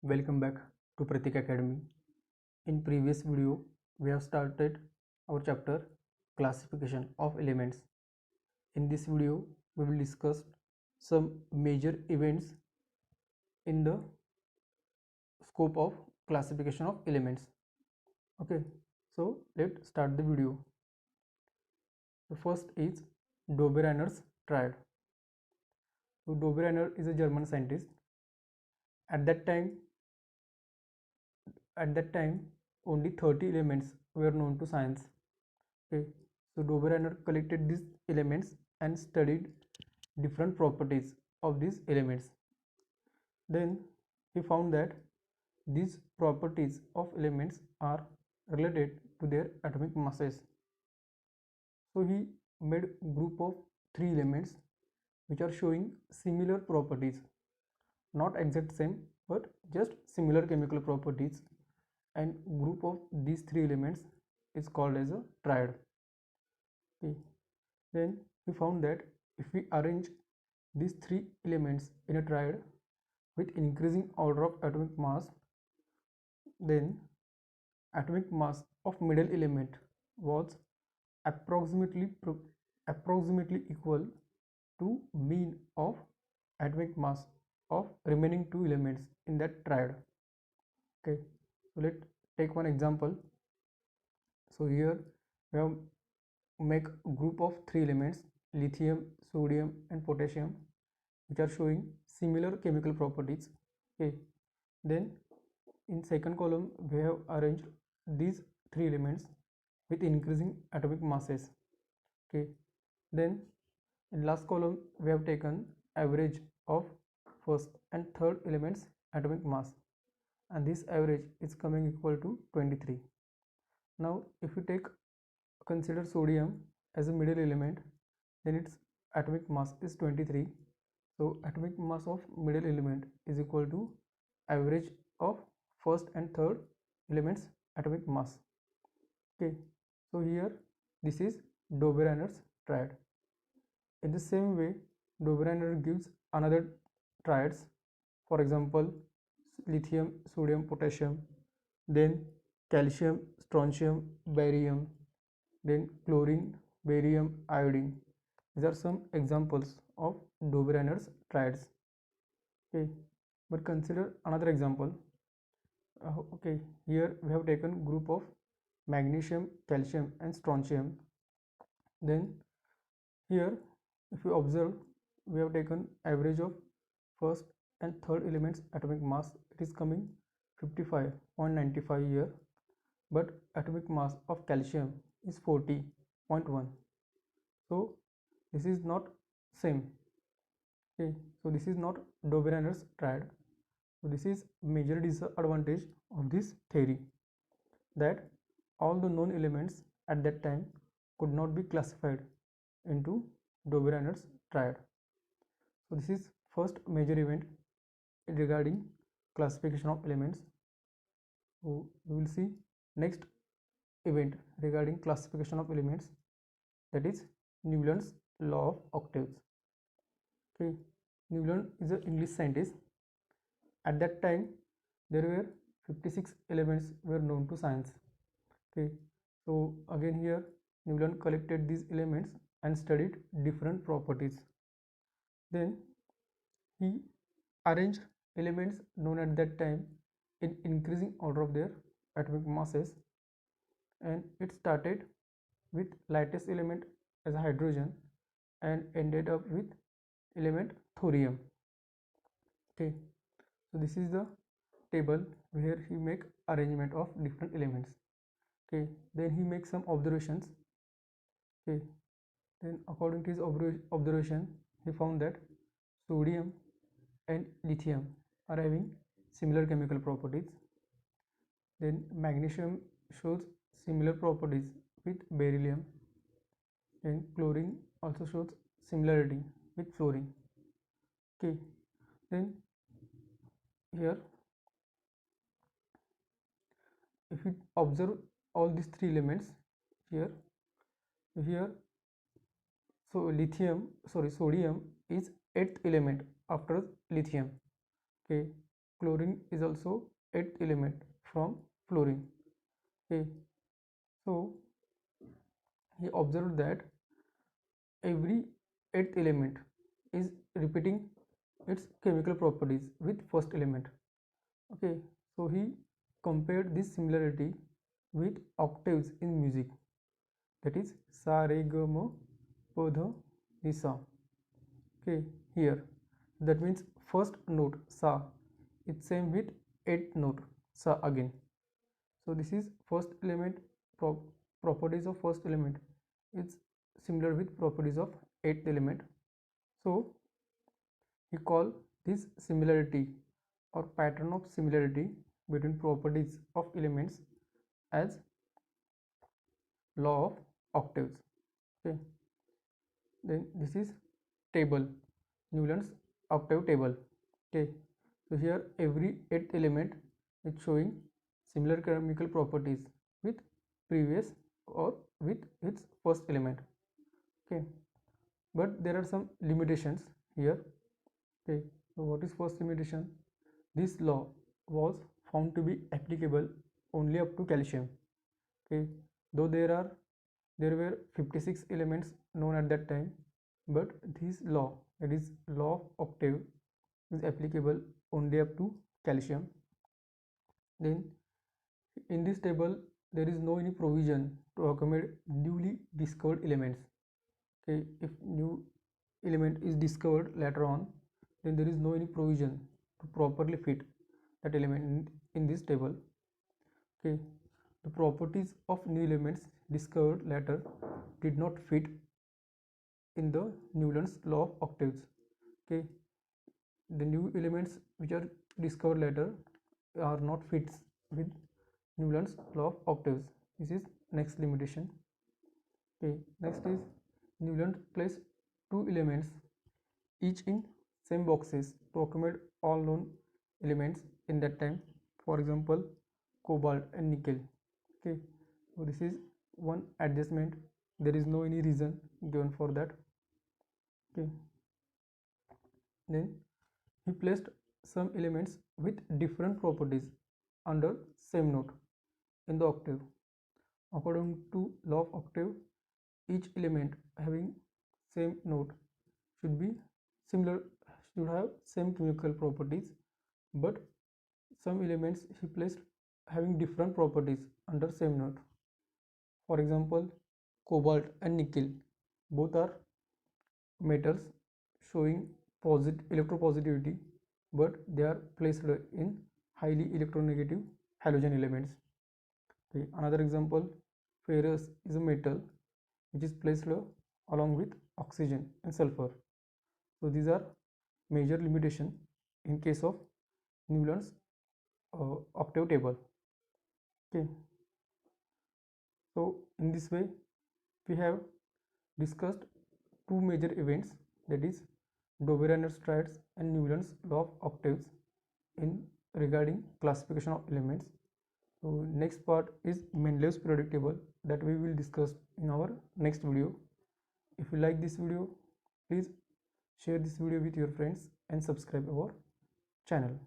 Welcome back to Pratik Academy. In previous video, we have started our chapter classification of elements. In this video, we will discuss some major events in the scope of classification of elements. Okay, so let's start the video. The first is Dobereiner's triad. So Dobereiner is a German scientist. At that time, only 30 elements were known to science. Okay, so Dobereiner collected these elements and studied different properties of these elements. Then he found that these properties of elements are related to their atomic masses. So he made a group of 3 elements which are showing similar properties, not exact same but just similar chemical properties, and group of these 3 elements is called as a triad. Okay. Then we found that if we arrange these 3 elements in a triad with increasing order of atomic mass, then atomic mass of middle element was approximately equal to mean of atomic mass of remaining 2 elements in that triad. Okay, so let's take one example. So here we have make a group of 3 elements, lithium, sodium and potassium, which are showing similar chemical properties. Okay, then in second column we have arranged these 3 elements with increasing atomic masses. Okay, then in last column we have taken average of first and third elements atomic mass, and this average is coming equal to 23. Now if we consider sodium as a middle element, then its atomic mass is 23. So atomic mass of middle element is equal to average of first and third elements atomic mass. Okay, so here this is Dobereiner's triad. In the same way, Dobereiner gives another triads, for example lithium, sodium, potassium, then calcium, strontium, barium, then chlorine, barium, iodine. These are some examples of Dobereiner's triads. Okay, but consider another example. Okay, here we have taken group of magnesium, calcium and strontium. Then here if you observe, we have taken average of first and third elements atomic mass. It is coming 55.95 here, but atomic mass of calcium is 40.1. So this is not same. Okay, so this is not Dobereiner's triad. So this is major disadvantage of this theory, that all the known elements at that time could not be classified into Dobereiner's triad. So this is first major event regarding classification of elements. So we will see next event regarding classification of elements, that is Newland's law of octaves. Okay, Newland is an English scientist. At that time there were 56 elements were known to science. Okay, so again here Newland collected these elements and studied different properties. Then he arranged elements known at that time in increasing order of their atomic masses, and it started with lightest element as hydrogen and ended up with element thorium. Okay, so this is the table where he make arrangement of different elements. Okay, then he makes some observations. Okay, then according to his observation, he found that sodium and lithium are having similar chemical properties. Then magnesium shows similar properties with beryllium, and chlorine also shows similarity with fluorine. Okay, then here if we observe all these 3 elements here, so sodium is 8th element after lithium. Okay, chlorine is also eighth element from fluorine. Okay, so he observed that every eighth element is repeating its chemical properties with first element. Okay, so he compared this similarity with octaves in music, that is sa re ga ma pa dha ni sa. Okay, here that means first note sa, it's same with eighth note sa again. So this is first element properties of first element, it's similar with properties of eighth element. So we call this similarity or pattern of similarity between properties of elements as law of octaves. Okay, then this is table, Newland's octave table. Okay, so here every eighth element is showing similar chemical properties with previous or with its first element. Okay, but there are some limitations here. Okay, so what is first limitation? This law was found to be applicable only up to calcium. Okay, though there were 56 elements known at that time, but this law, that is law of octave, is applicable only up to calcium. Then in this table there is no any provision to accommodate newly discovered elements. Okay, if new element is discovered later on, then there is no any provision to properly fit that element in this table. Okay, the properties of new elements discovered later did not fit in the Newland's law of octaves. Okay, the new elements which are discovered later are not fits with Newland's law of octaves. This is next limitation. Okay, next is Newland placed two elements each in same boxes to accommodate all known elements in that time. For example, cobalt and nickel. Okay, so this is one adjustment. There is no any reason given for that. Okay, then he placed some elements with different properties under same note in the octave. According to law of octave, each element having same note should be similar, should have same chemical properties, but some elements he placed having different properties under same note. For example, cobalt and nickel both are metals showing electropositivity, but they are placed in highly electronegative halogen elements. Okay, another example, ferrous is a metal which is placed along with oxygen and sulfur. So these are major limitation in case of Newland's octave table. Okay, so in this way we have discussed two major events, that is Dobereiner triads and Newland's law of octaves in regarding classification of elements. So next part is Mendeleev's periodic table that we will discuss in our next video. If you like this video, please share this video with your friends and subscribe our channel.